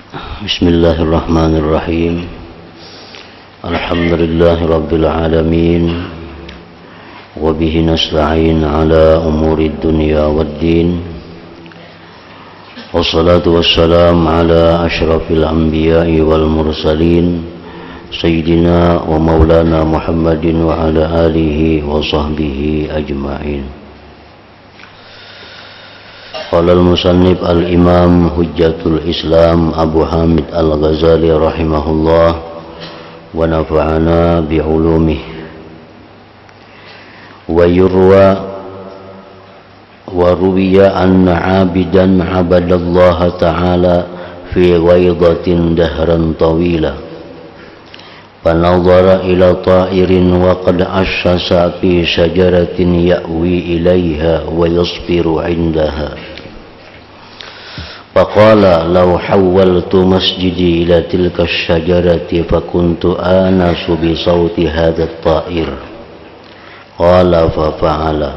Bismillahirrahmanirrahim. Alhamdulillahi rabbil alamin. Wa bihi nasta'in ala umuri dunya waddin. Wassalatu wassalam ala asyrafil anbiya'i wal mursalin, Sayyidina wa maulana Muhammadin wa ala alihi wa sahbihi ajma'in. Qala al-musannif al-imam hujjatul islam Abu Hamid al-Ghazali rahimahullah wa nafa'ana bi'ulumih. Wa yurwa wa ruwiya anna abidan abadallaha ta'ala fi ghaidatin dahran tawila, fanadhara ila ta'irin wa qad ashasa fi syajaratin ya'wi ilaiha wa yasbiru indaha. Faqala law hawwaltu masjidi ila tilka asy-syajarati fakuntu anasu bi sawti hadha at-ta'ir. Qala fa fa'ala.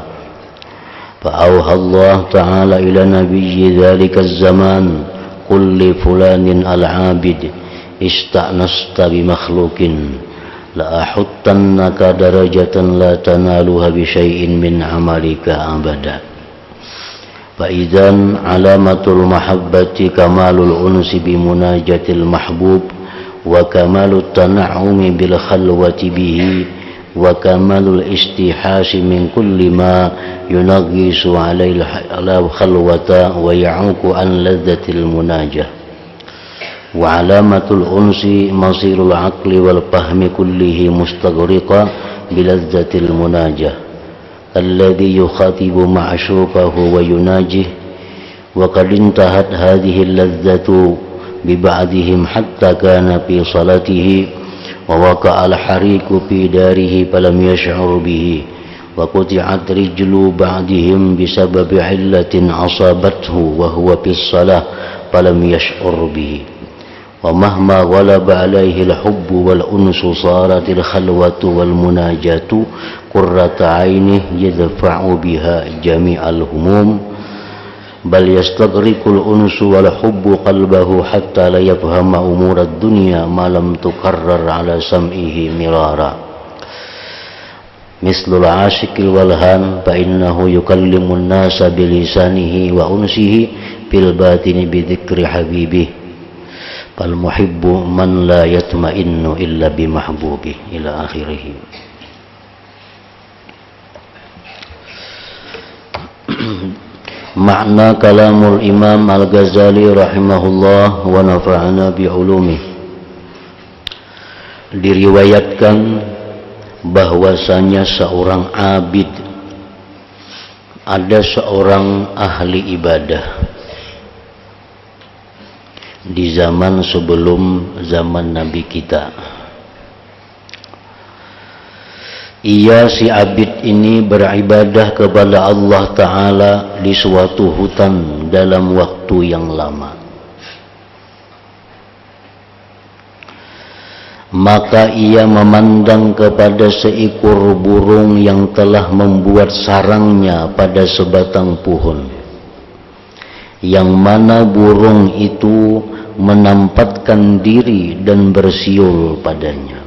Fa awha Allah ta'ala ila nabiyyi dhalika az-zaman qul li fulanin al-'abid ista'nasta bi makhluqin la ahuttannaka darajatan la tanaluha bi syai'in min 'amalika abada. Fa'idhan alamatul mahabbati kamalul unsi bimunajatil mahbub wa kamalut tana'umi bil khalwati bihi wa kamalul istihasi min kulli ma yunaghisu ala khalwata wa ya'uku an ladzatil munajah. Wa alamatul unsi masirul aqli wal fahmi kullihi mustaghriqa bilazzatil munajah alladhi yukhatibu ma'syuqahu wa yunajih. Wa qad intahat hadhihi al-ladzatu bi ba'dihim hatta kana fi salatihi wa waqa'a al-hariqu fi darihi falam yash'ur bihi wa quti'at rijlu ba'dihim bisababi 'illatin asabathu wa huwa fi shalah falam yash'ur bihi. Wa mahma ghalaba alaihi al-hubbu wal unsu saratil khalwatu wal munajatu qurrata ainih yadfa'u biha jami'al humum bal yastaghriqul unsu wal hubbu qalbahu hatta la yafhama umurad dunya ma lam tukarrar ala sam'ihi mirara. Mislul ashiqil walhan fa innahu yukallimun nasa bilisanihi wa unsihi fil batini bi dzikri habibih. Fal muhibbu man la yatma'innu illa bi mahbubi ila akhirih. Makna kalamul Imam Al-Ghazali rahimahullah wa nafa'ana bi ulumih. Diriwayatkan bahwasanya seorang abid, ada seorang ahli ibadah di zaman sebelum zaman Nabi kita. Ia si abid ini beribadah kepada Allah Ta'ala di suatu hutan dalam waktu yang lama. Maka ia memandang kepada seekor burung yang telah membuat sarangnya pada sebatang pohon, yang mana burung itu menampatkan diri dan bersiul padanya.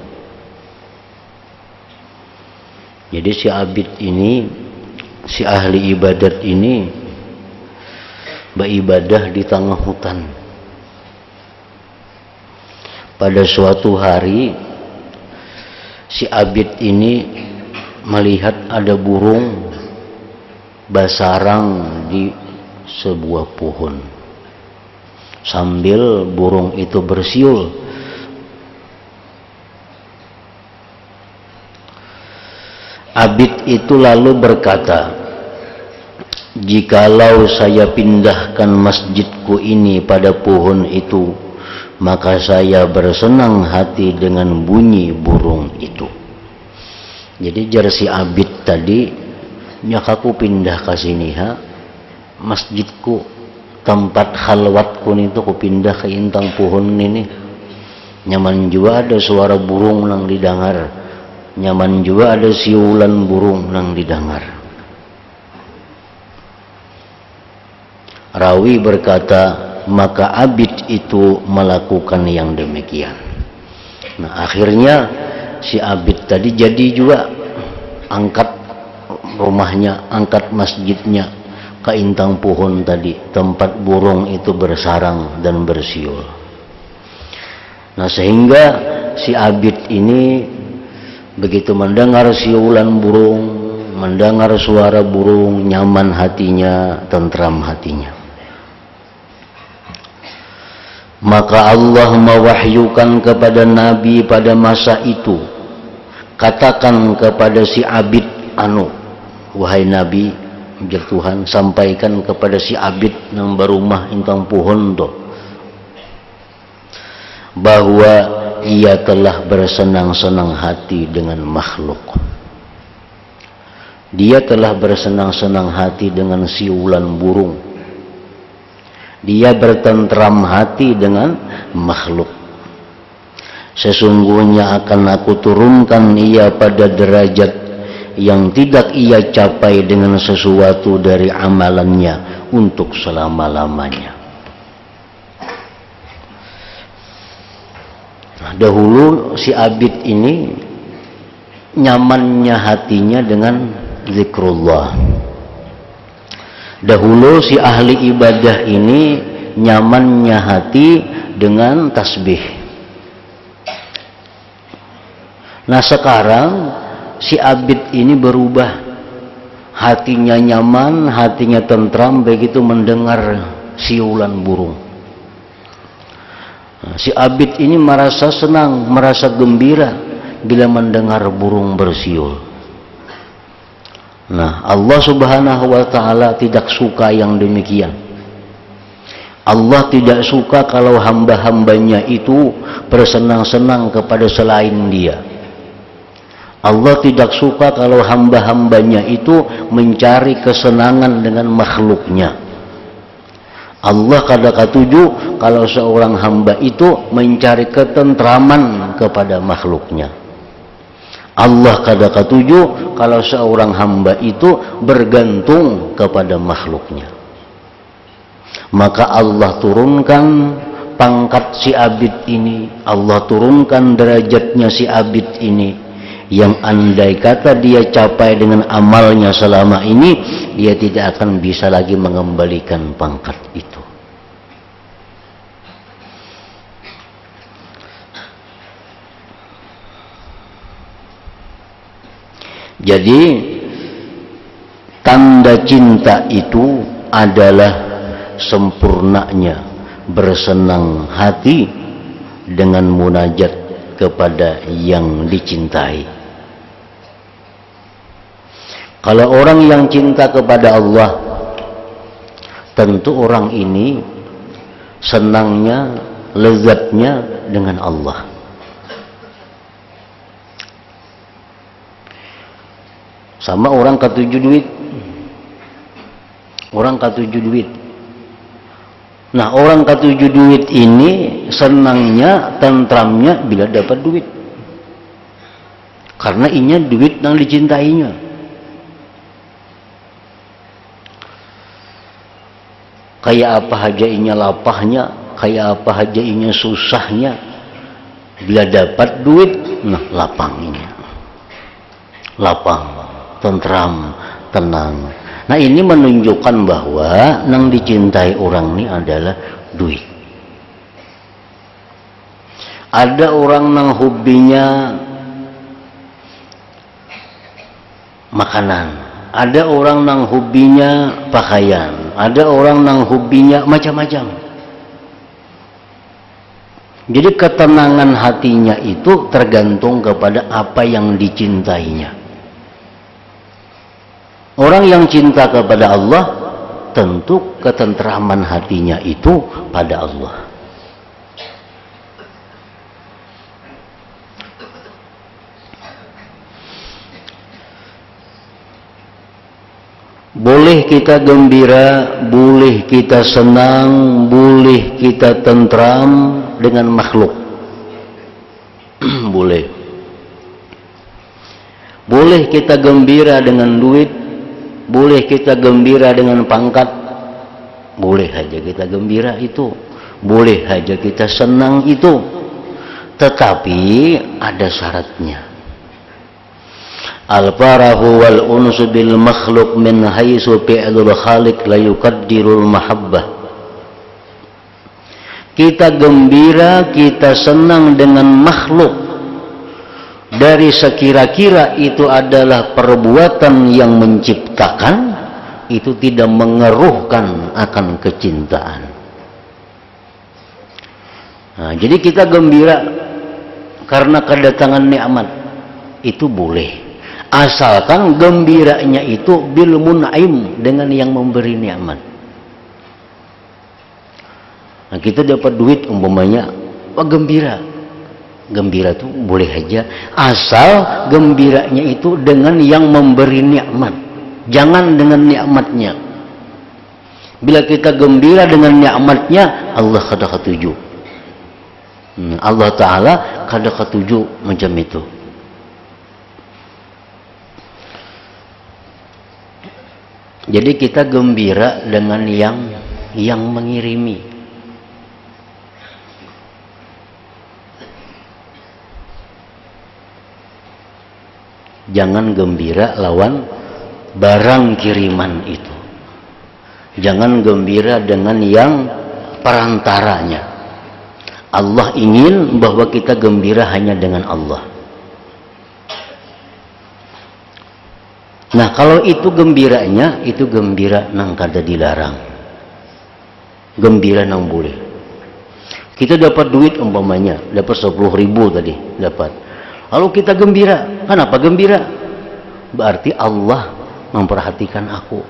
Jadi si abid ini, si ahli ibadat ini beribadah di tengah hutan. Pada suatu hari si abid ini melihat ada burung bersarang di sebuah pohon, sambil burung itu bersiul. Abid itu lalu berkata, jikalau saya pindahkan masjidku ini pada pohon itu, maka saya bersenang hati dengan bunyi burung itu. Jadi jar si abid tadi, nyak aku pindah ke sini ha, masjidku, tempat khalwatku itu ku pindah ke intang pohon ini. Nyaman juga ada suara burung nang didengar, nyaman juga ada siulan burung nang didengar. Rawi berkata, maka abid itu melakukan yang demikian. Nah, akhirnya si abid tadi jadi juga angkat rumahnya, angkat masjidnya ke intang pohon tadi, tempat burung itu bersarang dan bersiul. Nah, sehingga si abid ini begitu mendengar siulan burung, mendengar suara burung, nyaman hatinya, tentram hatinya. Maka Allah mewahyukan kepada Nabi pada masa itu, katakan kepada si abid anu, wahai Nabi, Tuhan sampaikan kepada si abid yang berumah intang pohon tu, bahwa ia telah bersenang-senang hati dengan makhluk. Dia telah bersenang-senang hati dengan siulan burung. Dia bertentram hati dengan makhluk. Sesungguhnya akan aku turunkan ia pada derajat yang tidak ia capai dengan sesuatu dari amalannya untuk selama-lamanya. Nah, dahulu si abid ini nyamannya hatinya dengan zikrullah. Dahulu si ahli ibadah ini nyamannya hati dengan tasbih. Nah, sekarang si abid ini berubah, hatinya nyaman, hatinya tentram begitu mendengar siulan burung. Nah, si abid ini merasa senang, merasa gembira bila mendengar burung bersiul. Nah, Allah Subhanahu wa ta'ala tidak suka yang demikian. Allah tidak suka kalau hamba-hambanya itu bersenang-senang kepada selain Dia. Allah tidak suka kalau hamba-hambanya itu mencari kesenangan dengan makhluknya. Allah kadang katuju kalau seorang hamba itu mencari ketentraman kepada makhluknya. Allah kadang katuju kalau seorang hamba itu bergantung kepada makhluknya. Maka Allah turunkan pangkat si abid ini, Allah turunkan derajatnya si abid ini, yang andai kata dia capai dengan amalnya selama ini, dia tidak akan bisa lagi mengembalikan pangkat itu. Jadi tanda cinta itu adalah sempurnanya bersenang hati dengan munajat kepada yang dicintai. Kalau orang yang cinta kepada Allah, tentu orang ini senangnya, lezatnya dengan Allah. Sama orang ketujuh duit. Orang ketujuh duit. Nah, orang ketujuh duit ini senangnya, tentramnya bila dapat duit. Karena inya duit yang dicintainya. Kayak apa aja inya lapahnya, kayak apa aja inya susahnya, bila dapat duit, nah lapang inya. Lapang, tentram, tenang. Nah, ini menunjukkan bahwa yang dicintai orang ini adalah duit. Ada orang yang hobinya makanan, ada orang yang hobinya pakaian, ada orang yang hobinya macam-macam. Jadi ketenangan hatinya itu tergantung kepada apa yang dicintainya. Orang yang cinta kepada Allah, tentu ketentraman hatinya itu pada Allah. Boleh kita gembira, boleh kita senang, boleh kita tentram dengan makhluk. Boleh. Boleh kita gembira dengan duit, boleh kita gembira dengan pangkat, boleh aja kita gembira itu, boleh aja kita senang itu, tetapi ada syaratnya. Al-farahu wal unsu bil makhluk min haitsu fi'lul khaliq la yuqaddirul mahabbah. Kita gembira, kita senang dengan makhluk dari sekira-kira itu adalah perbuatan yang menciptakan, itu tidak mengeruhkan akan kecintaan. Nah, jadi kita gembira karena kedatangan nikmat, itu boleh. Asalkan gembiranya itu bil mun'im, dengan yang memberi nikmat. Nah, kita dapat duit umpamanya, wah gembira. Gembira itu boleh aja, asal gembiranya itu dengan yang memberi nikmat, jangan dengan nikmatnya. Bila kita gembira dengan nikmatnya, Allah kada ketuju. Allah Ta'ala kada ketuju macam itu. Jadi kita gembira dengan yang mengirimi. Jangan gembira lawan barang kiriman itu. Jangan gembira dengan yang perantaranya. Allah ingin bahwa kita gembira hanya dengan Allah. Nah, kalau itu gembiranya, itu gembira nang kada dilarang. Gembira nang boleh. Kita dapat duit umpamanya, dapat 10.000 tadi, dapat. Lalu kita gembira. Kenapa gembira? Berarti Allah memperhatikan aku.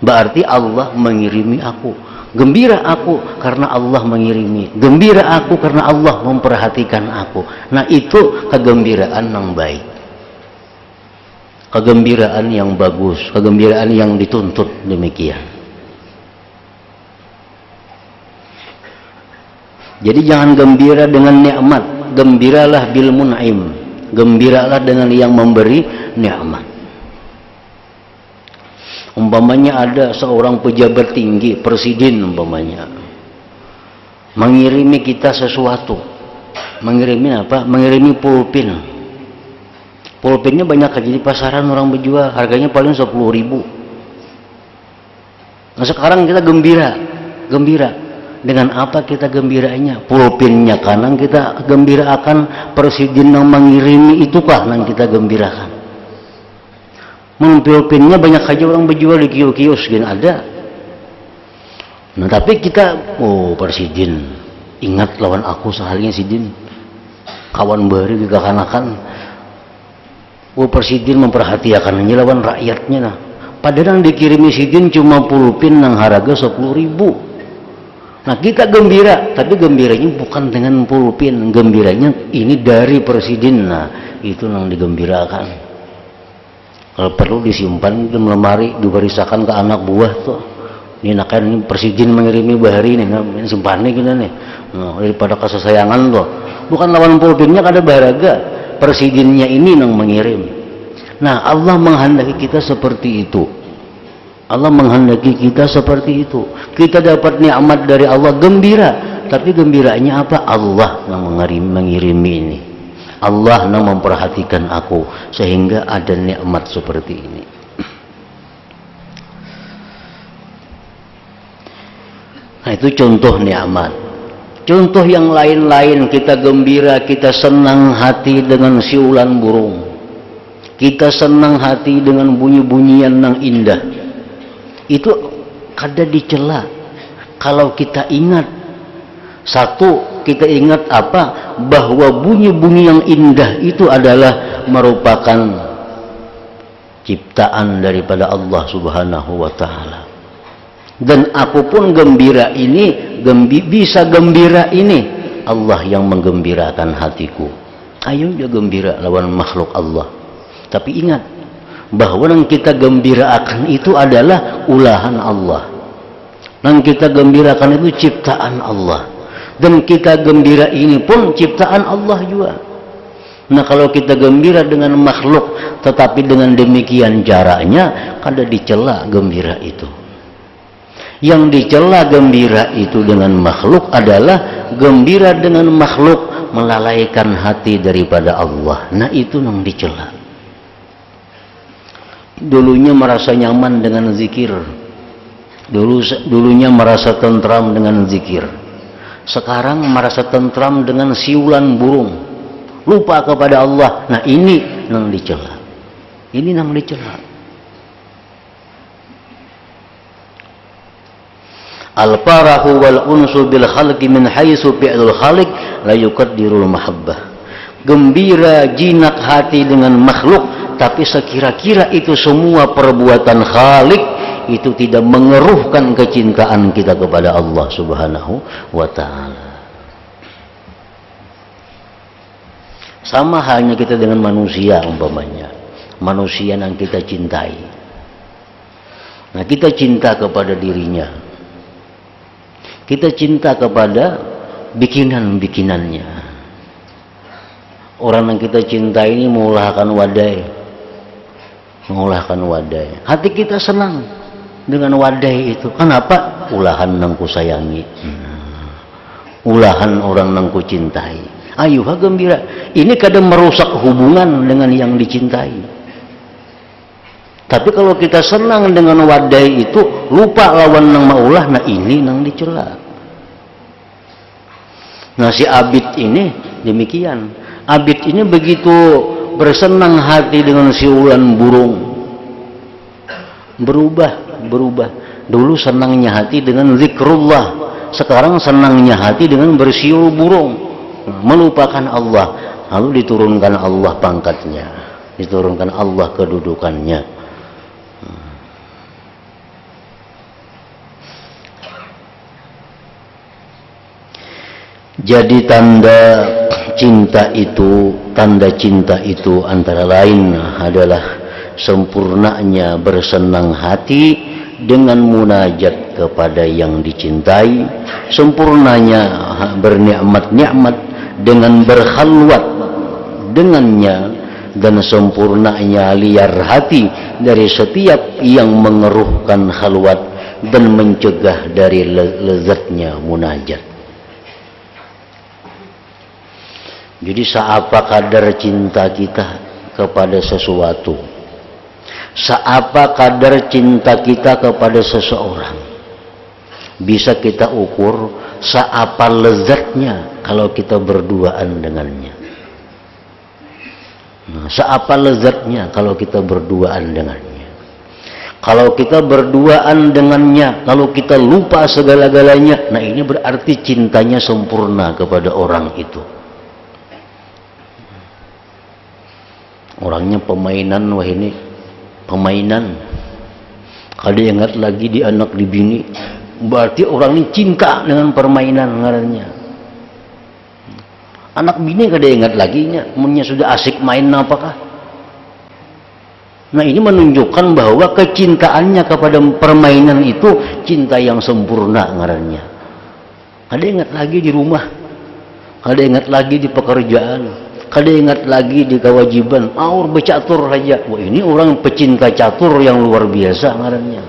Berarti Allah mengirimi aku. Gembira aku karena Allah mengirimi. Gembira aku karena Allah memperhatikan aku. Nah, itu kegembiraan yang baik. Kegembiraan yang bagus, kegembiraan yang dituntut demikian. Jadi jangan gembira dengan nikmat, gembiralah bil mun'im. Gembiralah dengan yang memberi nikmat. Umpamanya ada seorang pejabat tinggi, presiden umpamanya, mengirimi kita sesuatu. Mengirimi apa? Mengirimi pulpen. Pulpennya banyak aja di pasaran orang berjual, harganya paling 10.000. Nah, sekarang kita gembira. Dengan apa kita gembiranya? Pulpennya kanan kita gembira akan presiden yang mengirimi itukah yang kita gembirakan. Pulpennya banyak aja orang berjual di kios-kios gini ada. Nah, tapi kita, oh presiden, ingat lawan aku seharinya sidin, kawan bari kekanakan. Oh presiden memperhatikan aja lawan rakyatnya. Nah, padahal yang dikirimi sidin cuma pulpen yang harga 10.000. Nah, kita gembira, tapi gembiranya bukan dengan pulpen, gembiranya ini dari presiden. Nah, itu yang digembirakan. Kalau perlu disimpan di lemari, dibarisakan ke anak buah tuh. Ini nakan ini presiden mengirimi bahari ini, nah, ini simpannya gitu nih. Nah, daripada kesayangan tuh. Bukan lawan pulpennya kada berharga. Presidennya ini yang mengirim. Nah, Allah menghendaki kita seperti itu. Allah menghendaki kita seperti itu. Kita dapat nikmat dari Allah, gembira. Tapi gembiranya apa? Allah yang mengirimi ini. Allah yang memperhatikan aku sehingga ada nikmat seperti ini. Nah, itu contoh nikmat. Contoh yang lain-lain, kita gembira, kita senang hati dengan siulan burung. Kita senang hati dengan bunyi-bunyian yang indah. Itu kada dicela. Kalau kita ingat, satu, kita ingat apa? Bahwa bunyi-bunyi yang indah itu adalah merupakan ciptaan daripada Allah Subhanahu wa Ta'ala. Dan aku pun gembira ini, bisa gembira ini Allah yang menggembirakan hatiku. Ayo dia gembira lawan makhluk Allah. Tapi ingat bahwa yang kita gembirakan itu adalah ulahan Allah. Yang kita gembirakan itu ciptaan Allah. Dan kita gembira ini pun ciptaan Allah juga. Nah, kalau kita gembira dengan makhluk tetapi dengan demikian caranya, kada dicela gembira itu. Yang dicela gembira itu dengan makhluk adalah gembira dengan makhluk melalaikan hati daripada Allah. Nah itu yang dicela. Dulunya merasa nyaman dengan zikir, dulunya merasa tentram dengan zikir, sekarang merasa tentram dengan siulan burung, lupa kepada Allah. Nah ini yang dicela, ini yang dicela. Al-farahu wal unsu bil khalqi min haitsu fi'lul khaliq la yuqaddirul mahabbah. Gembira jinak hati dengan makhluk, tapi sekira-kira itu semua perbuatan Khalik itu tidak mengeruhkan kecintaan kita kepada Allah Subhanahu wa ta'ala. Sama halnya kita dengan manusia umpamanya, manusia yang kita cintai. Nah kita cinta kepada dirinya, kita cinta kepada bikinan-bikinannya. Orang yang kita cinta ini mengulahkan wadai, hati kita senang dengan wadai itu. Kenapa? Ulahan nang ku sayangi, ulahan orang nang ku cintai. Ayo gembira. Ini kadang merusak hubungan dengan yang dicintai. Tapi kalau kita senang dengan wadai itu, lupa lawan nang maulah, nah ini nang dicela. Nah si Abid ini demikian. Abid ini begitu bersenang hati dengan siulan burung, berubah. Dulu senangnya hati dengan zikrullah, sekarang senangnya hati dengan bersiul burung, melupakan Allah. Lalu diturunkan Allah pangkatnya, diturunkan Allah kedudukannya. Jadi tanda cinta itu antara lain adalah sempurnanya bersenang hati dengan munajat kepada yang dicintai, sempurnanya bernikmat-nikmat dengan berkhalwat dengannya, dan sempurnanya liar hati dari setiap yang mengeruhkan khalwat dan mencegah dari lezatnya munajat. Jadi seapa kadar cinta kita kepada sesuatu, seapa kadar cinta kita kepada seseorang, bisa kita ukur seapa lezatnya kalau kita berduaan dengannya. Nah, seapa lezatnya kalau kita berduaan dengannya. Kalau kita berduaan dengannya, kalau kita lupa segala-galanya, nah ini berarti cintanya sempurna kepada orang itu. Orangnya pemainan, wah ini pemainan. Kalau ingat lagi di anak di bini, berarti orang ini cinta dengan permainan ngarannya. Anak bini kada ingat lagi nya, munnya sudah asik main apakah. Nah ini menunjukkan bahwa kecintaannya kepada permainan itu cinta yang sempurna ngarannya. Kada ingat lagi di rumah, kada ingat lagi di pekerjaan, kada ingat lagi di kewajiban, aur bercatur saja. Wah ini orang pecinta catur yang luar biasa ngarannya.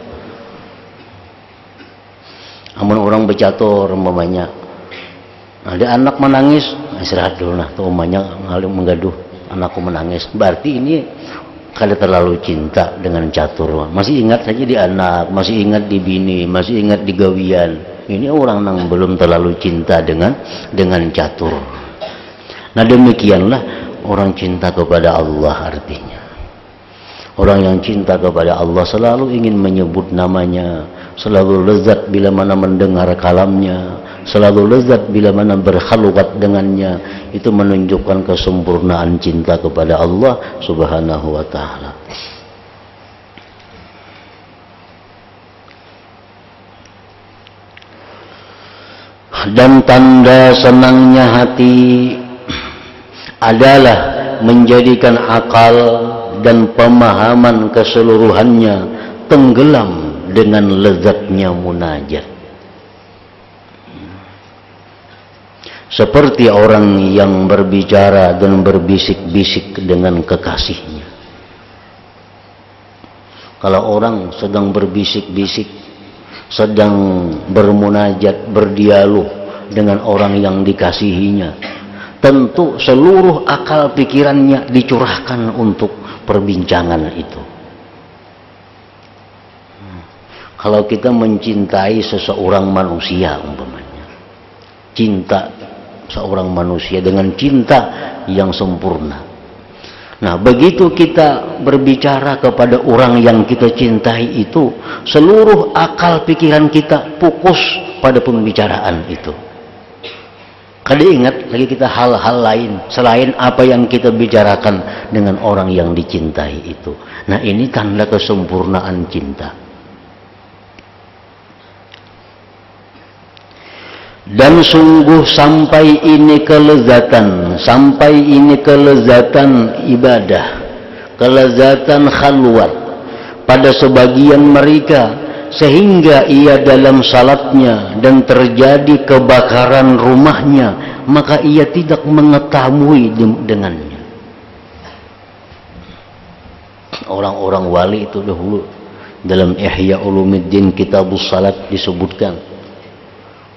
Amun orang bercatur umpamanya, ada anak menangis, istirahat dulu nah, tuh umpamanya ngalim menggaduh, anakku menangis, berarti ini kada terlalu cinta dengan catur. Masih ingat saja di anak, masih ingat di bini, masih ingat di gawian. Ini orang yang belum terlalu cinta dengan catur. Nah demikianlah orang cinta kepada Allah artinya. Orang yang cinta kepada Allah selalu ingin menyebut namanya, selalu lezat bila mana mendengar kalamnya, selalu lezat bila mana berkhalwat dengannya. Itu menunjukkan kesempurnaan cinta kepada Allah Subhanahu wa ta'ala. Dan tanda senangnya hati adalah menjadikan akal dan pemahaman keseluruhannya tenggelam dengan lezatnya munajat. Seperti orang yang berbicara dan berbisik-bisik dengan kekasihnya. Kalau orang sedang berbisik-bisik sedang bermunajat, berdialog dengan orang yang dikasihinya, tentu seluruh akal pikirannya dicurahkan untuk perbincangan itu. Kalau kita mencintai seseorang manusia umpamanya, cinta seorang manusia dengan cinta yang sempurna. Nah, begitu kita berbicara kepada orang yang kita cintai itu, seluruh akal pikiran kita fokus pada pembicaraan itu. Kada ingat lagi kita hal-hal lain selain apa yang kita bicarakan dengan orang yang dicintai itu. Nah, ini tanda kesempurnaan cinta. Dan sungguh sampai ini kelezatan ibadah, kelezatan khalwat pada sebagian mereka, sehingga ia dalam salatnya dan terjadi kebakaran rumahnya, maka ia tidak mengetahui dengannya. Orang-orang wali itu dahulu dalam Ihya Ulumuddin Kitabus Salat disebutkan,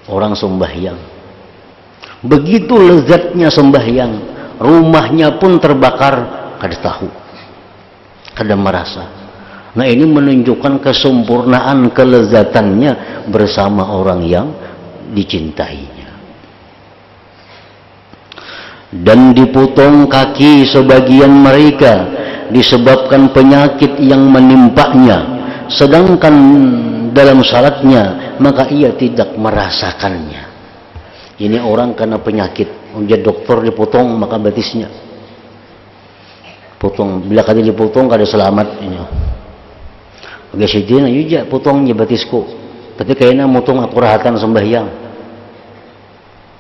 orang sembahyang, begitu lezatnya sembahyang, rumahnya pun terbakar, kada tahu, kada merasa. Nah, ini menunjukkan kesempurnaan kelezatannya bersama orang yang dicintainya. Dan dipotong kaki sebagian mereka disebabkan penyakit yang menimpanya, sedangkan dalam salatnya maka ia tidak merasakannya. Ini orang kena penyakit, dia dokter dipotong maka batisnya potong, bila kada dipotong kada selamat ini. Oke, sidina yuja potongnya batisku, tapi kayaknya motong aku rahatan sembahyang.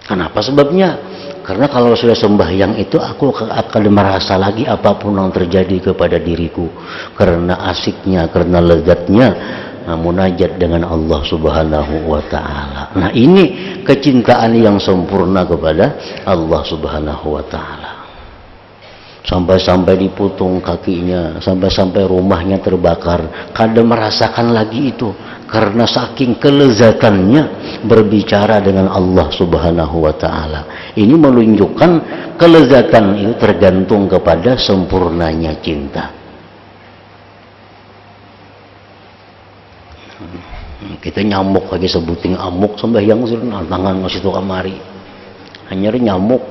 Kenapa sebabnya? Karena kalau sudah sembahyang itu aku akan merasa lagi apapun yang terjadi kepada diriku, karena asiknya, karena lezatnya munajat dengan Allah Subhanahu wa ta'ala. Nah, ini kecintaan yang sempurna kepada Allah Subhanahu wa ta'ala. Sampai-sampai dipotong kakinya, sampai-sampai rumahnya terbakar, kada merasakan lagi itu karena saking kelezatannya berbicara dengan Allah Subhanahu wa ta'ala. Ini menunjukkan kelezatan itu tergantung kepada sempurnanya cinta. Kita nyamuk lagi sebuting amuk sembahyang suruh tangan ngasih tuh kamari, hanya nyamuk.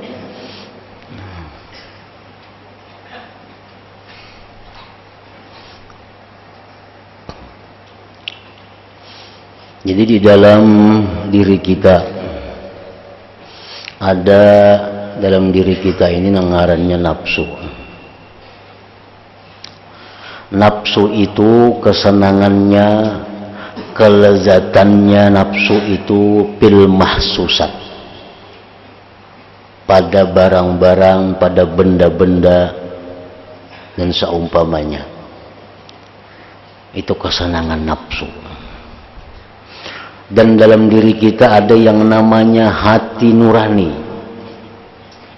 Jadi di dalam diri kita ada, dalam diri kita ini ngarannya nafsu. Nafsu itu kesenangannya, kelezatannya nafsu itu fil mahsusat, pada barang-barang, pada benda-benda dan seumpamanya. Itu kesenangan nafsu. Dan dalam diri kita ada yang namanya hati nurani.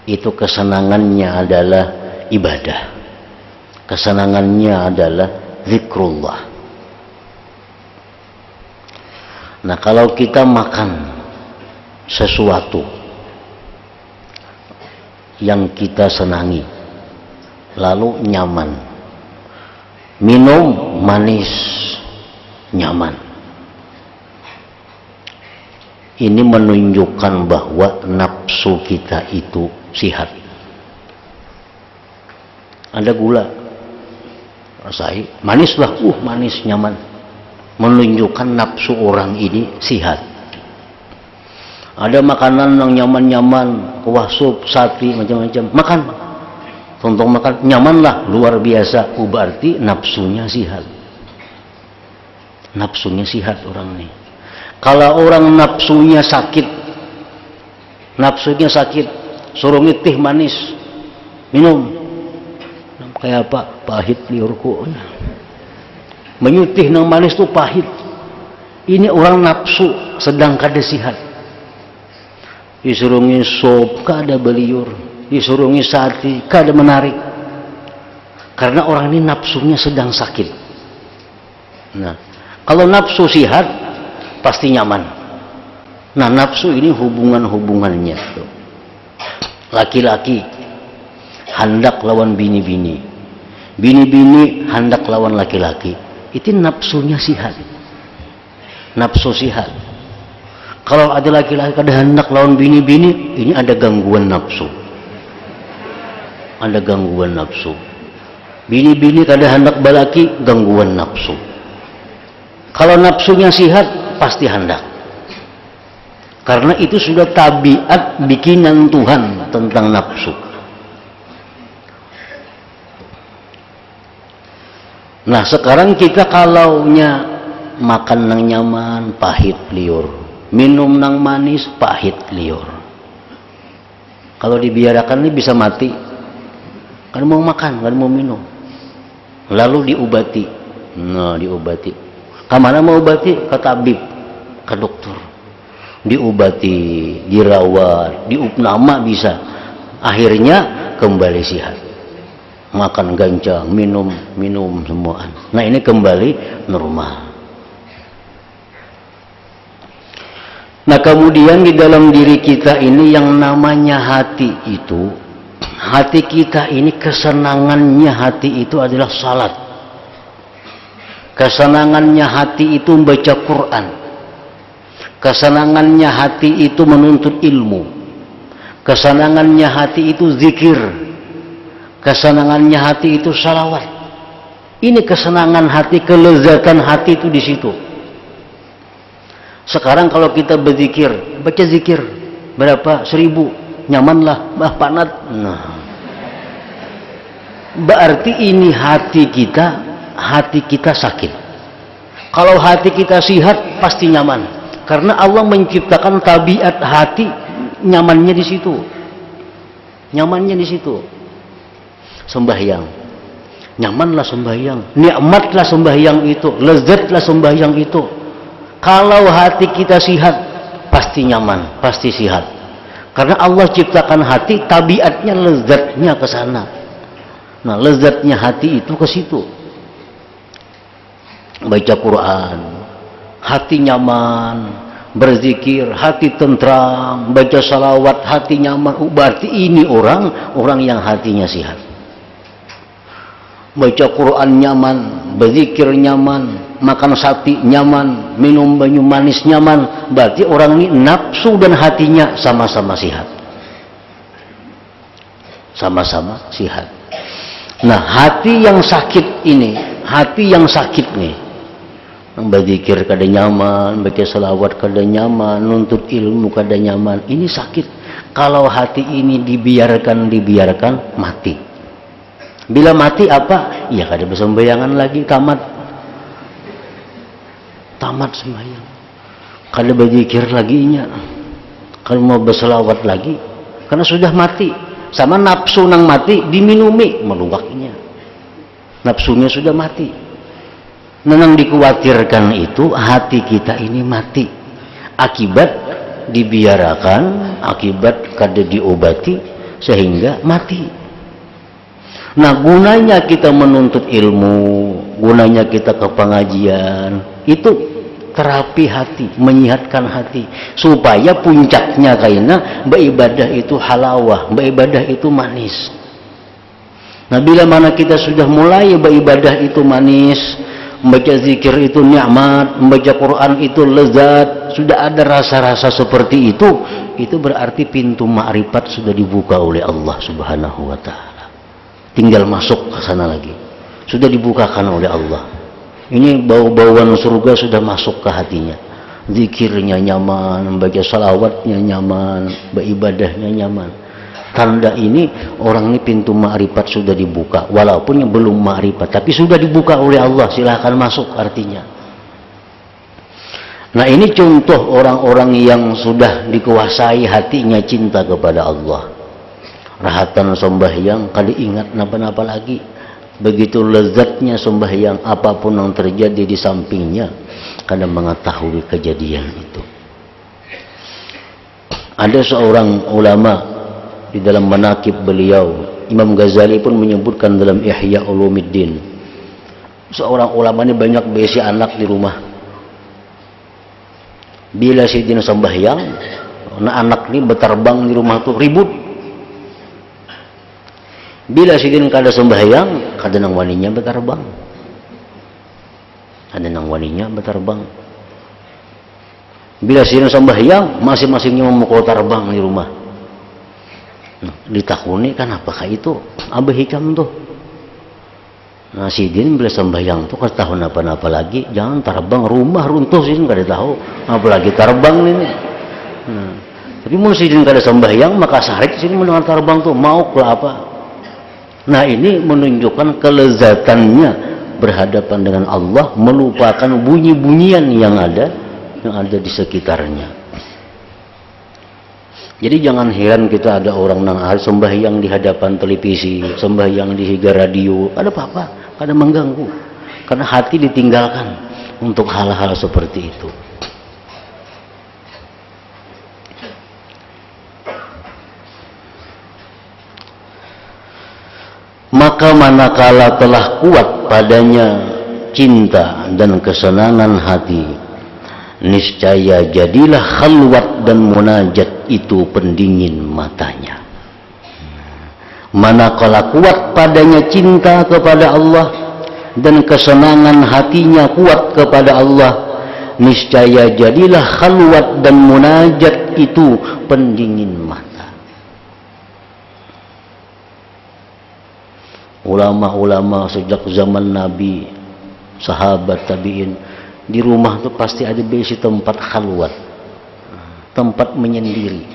Itu kesenangannya adalah ibadah, kesenangannya adalah zikrullah. Nah, kalau kita makan sesuatu yang kita senangi, lalu nyaman, minum manis, nyaman, ini menunjukkan bahwa nafsu kita itu sihat. Ada gula, rasai, manis lah, manis, nyaman, menunjukkan nafsu orang ini sihat. Ada makanan yang nyaman-nyaman, kuah sup, sate, macam-macam, makan, tonton makan, nyaman lah, luar biasa, berarti nafsunya sihat. Nafsunya sihat orang ini. Kalau orang nafsunya sakit, suruh teh manis, minum, kayak apa? Pahit liurku. Menyutih nang manis tuh pahit. Ini orang nafsu sedang kada sihat. Disuruh sop kada beliur, disuruh sate kada menarik. Karena orang ini nafsunya sedang sakit. Nah, kalau nafsu sihat, pasti nyaman. Nah, nafsu ini hubungannya tuh. Laki-laki hendak lawan bini-bini, bini-bini hendak lawan laki-laki. Itu nafsunya sihat, nafsu sihat. Kalau ada laki-laki ada hendak lawan bini-bini, ini ada gangguan nafsu, ada gangguan nafsu. Bini-bini kada hendak balaki, gangguan nafsu. Kalau nafsunya sihat, pasti hendak. Karena itu sudah tabiat bikinan Tuhan tentang nafsu. Nah, sekarang kita kalaunya makan nang nyaman, pahit liur. Minum nang manis, pahit liur. Kalau dibiarkan ini bisa mati. Kan mau makan, kan mau minum. Lalu diobati. Nah, diobati. Kemana mau obati? Ke tabib, ke dokter. Diobati, dirawat, diupnama bisa. Akhirnya kembali sehat. Makan gancang, minum semuaan. Nah, ini kembali normal. Nah, kemudian di dalam diri kita ini yang namanya hati itu, hati kita ini kesenangannya hati itu adalah salat. Kesenangannya hati itu membaca Quran. Kesenangannya hati itu menuntut ilmu. Kesenangannya hati itu zikir. Kesenangannya hati itu salawat. Ini kesenangan hati, kelezatan hati itu di situ. Sekarang kalau kita berzikir, baca zikir berapa? 1000, nyamanlah, panat. Nah, berarti ini hati kita sakit. Kalau hati kita sehat, pasti nyaman. Karena Allah menciptakan tabiat hati nyamannya di situ. Nyamannya di situ. Sembahyang, nyamanlah sembahyang, nikmatlah sembahyang itu, lezatlah sembahyang itu. Kalau hati kita sehat, pasti nyaman, pasti sehat. Karena Allah ciptakan hati, tabiatnya lezatnya ke sana. Nah, lezatnya hati itu ke situ. Baca Quran, hati nyaman. Berzikir, hati tentram. Baca salawat, hati nyaman. Berarti ini orang yang hatinya sehat. Baca Quran nyaman, berzikir nyaman, makan sate nyaman, minum banyu manis nyaman. Berarti orang ini nafsu dan hatinya sama-sama sehat. Sama-sama sehat. Nah, hati yang sakit ini, hati yang sakit nih, berzikir kada nyaman, baca selawat kada nyaman, nuntut ilmu kada nyaman, ini sakit. Kalau hati ini dibiarkan mati. Bila mati apa? Ya kada bersembayangan lagi, tamat sembahyang. Kada berzikir laginya. Kada mau berselawat lagi. Karena sudah mati. Sama nafsu nang mati diminumi meluaknya. Nafsunya sudah mati. Nenang dikhawatirkan itu hati kita ini mati. Akibat dibiarkan, akibat kada diobati sehingga mati. Nah, gunanya kita menuntut ilmu, gunanya kita ke pengajian, itu terapi hati, menyehatkan hati, supaya puncaknya kaina beribadah itu halawah, beribadah itu manis. Nah, bila mana kita sudah mulai beribadah itu manis, membaca zikir itu nikmat, membaca Quran itu lezat, sudah ada rasa-rasa seperti itu berarti pintu ma'rifat sudah dibuka oleh Allah Subhanahu wa Ta'ala. Tinggal masuk ke sana lagi. Sudah dibukakan oleh Allah. Ini bau-bauan surga sudah masuk ke hatinya. Zikirnya nyaman, membaca salawatnya nyaman, beribadahnya nyaman. Tanda ini orang ini pintu ma'rifat sudah dibuka. Walaupun yang belum ma'rifat, tapi sudah dibuka oleh Allah. Silahkan masuk artinya. Nah, ini contoh orang-orang yang sudah dikuasai hatinya cinta kepada Allah. Rahatan sembahyang kali ingat napa-napa lagi. Begitu lezatnya sembahyang, apapun yang terjadi di sampingnya kadang mengetahui kejadian itu. Ada seorang ulama di dalam manaqib beliau, Imam Ghazali pun menyebutkan dalam Ihya Ulumuddin. Seorang ulama ini banyak berisi anak di rumah. Bila sidin sembahyang, anak ini berterbang di rumah tuh ribut. Bila sidin kada sembahyang, kada nang waninya berterbang. Ada nang waninya berterbang. Bila sidin sembahyang, masing-masingnya memukul terbang di rumah. Ditakuni kan apakah itu? Abah hikam tuh. Nah sidin bila sembahyang tuh kan tahu apa-apa lagi, jangan terbang rumah runtuh sidin kada tahu, apalagi terbang ini. Tapi mau sidin kada sembahyang maka sarik sidin mendengar terbang tuh mau ke apa? Nah ini menunjukkan kelezatannya berhadapan dengan Allah, melupakan bunyi-bunyian yang ada di sekitarnya. Jadi jangan heran kita ada orang nang sembahyang di hadapan televisi, sembahyang di higa radio, ada apa-apa, kada mengganggu, karena hati ditinggalkan untuk hal-hal seperti itu. Maka manakala telah kuat padanya cinta dan kesenangan hati, niscaya jadilah khalwat dan munajat itu pendingin matanya. Manakala kuat padanya cinta kepada Allah dan kesenangan hatinya kuat kepada Allah, niscaya jadilah khalwat dan munajat itu pendingin mata. Ulama-ulama sejak zaman Nabi, sahabat tabi'in, di rumah tuh pasti ada besi tempat khalwat, tempat menyendiri.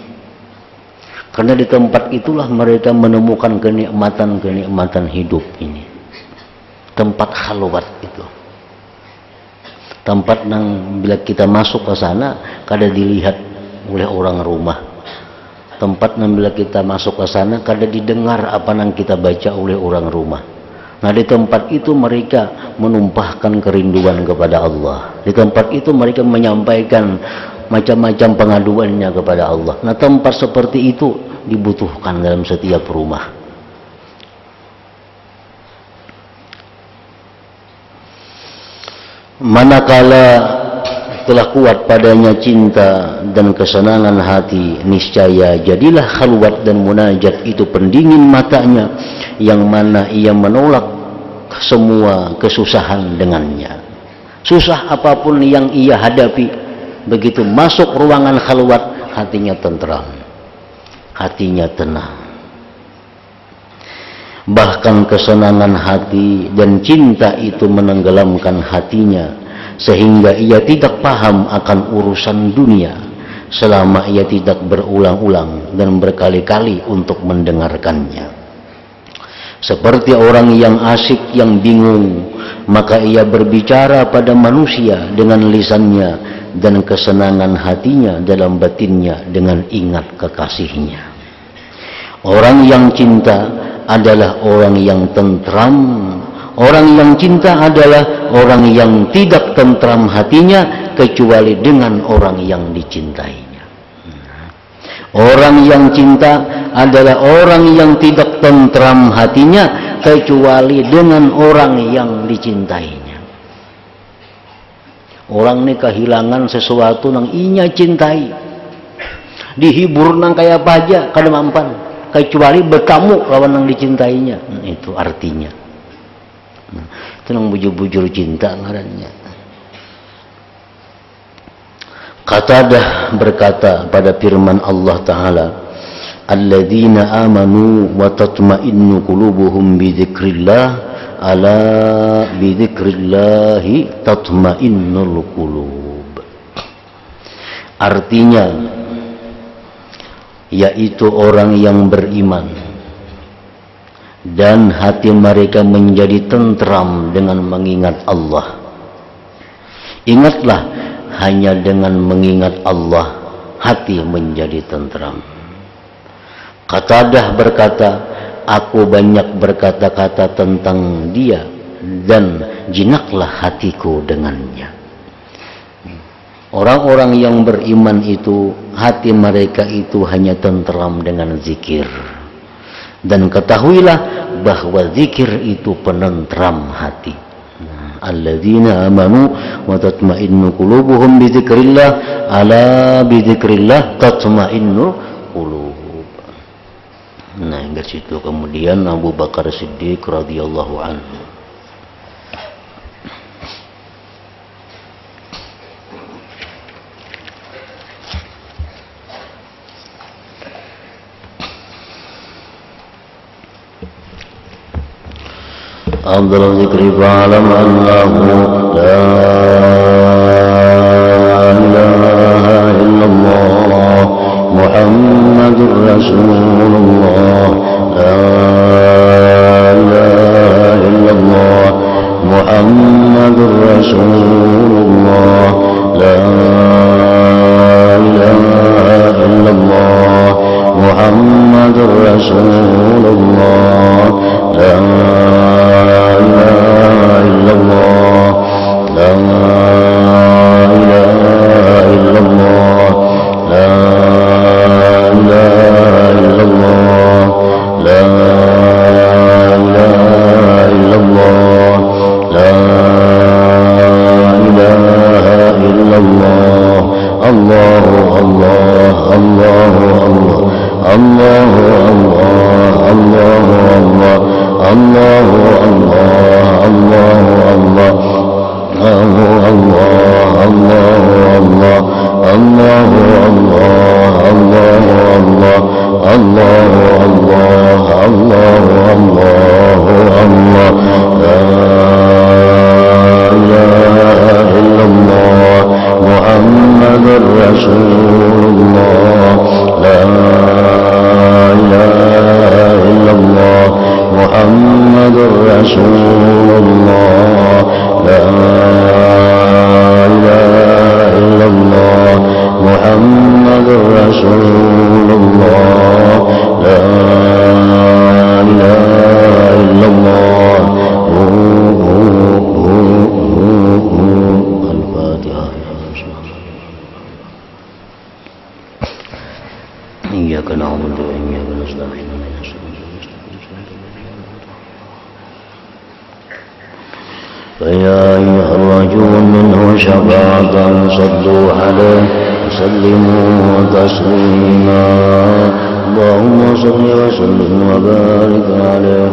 Karena di tempat itulah mereka menemukan kenikmatan hidup ini. Tempat khalwat itu. Tempat yang bila kita masuk ke sana kada dilihat oleh orang rumah. Tempat yang bila kita masuk ke sana kada didengar apa yang kita baca oleh orang rumah. Nah di tempat itu mereka menumpahkan kerinduan kepada Allah. Di tempat itu mereka menyampaikan macam-macam pengaduannya kepada Allah. Nah tempat seperti itu dibutuhkan dalam setiap rumah. Manakala telah kuat padanya cinta dan kesenangan hati, niscaya jadilah khalwat dan munajat itu pendingin matanya, yang mana ia menolak semua kesusahan dengannya. Susah apapun yang ia hadapi, begitu masuk ruangan khalwat, hatinya tentram, hatinya tenang. Bahkan kesenangan hati dan cinta itu menenggelamkan hatinya, sehingga ia tidak paham akan urusan dunia selama ia tidak berulang-ulang dan berkali-kali untuk mendengarkannya. Seperti orang yang asyik yang bingung, maka ia berbicara pada manusia dengan lisannya, dan kesenangan hatinya dalam batinnya dengan ingat kekasihnya. Orang yang cinta adalah orang yang tentram. Orang yang cinta adalah orang yang tidak tentram hatinya kecuali dengan orang yang dicintainya. Orang yang cinta adalah orang yang tidak tentram hatinya kecuali dengan orang yang dicintainya. Orang ini kehilangan sesuatu yang inya cintai, dihibur nang kayak apa aja kada mampan, kecuali bertemu lawan yang dicintainya. Itu artinya. Itu yang bujur-bujur cinta ngarannya. Qatadah berkata pada firman Allah Ta'ala, alladzina amanu wa tatma'innu qulubuhum bi dzikrillah, ala bi dzikrillahi tatma'innul qulub. Artinya yaitu orang yang beriman dan hati mereka menjadi tentram dengan mengingat Allah. Ingatlah, hanya dengan mengingat Allah hati menjadi tentram. Qatadah berkata, aku banyak berkata-kata tentang dia dan jinaklah hatiku dengannya. Orang-orang yang beriman itu, hati mereka itu hanya tentram dengan zikir. Dan ketahuilah bahwa zikir itu penentram hati. Nah, alladzina amanu wa tatma'innu qulubuhum bi dzikrillah, ala bi dzikrillah tatma'innul qulub. Nah, hingga situ. Kemudian Abu Bakar Siddiq radhiyallahu anhu. أفضل الذكر فاعلم أنه لا إله إلا الله محمد رسول الله، لا إله إلا الله محمد رسول الله، لا إله إلا الله محمد رسول الله، لا إله إلا الله، لا إله إلا الله، لا إله إلا الله، لا إله إلا الله، لا إله إلا الله، الله الله الله الله الله الله الله الله الله الله محمد رسول الله، لا إله إلا الله محمد رسول الله، لا إله إلا الله محمد رسول الله، لا إله إلا الله. الفاتحة. إياك نعبد وإياك نستعين. فيا أيها الرجل منه شفاعة صلوا عليه وسلموا تسليما. اللهم صل وسلم وبارك عليه.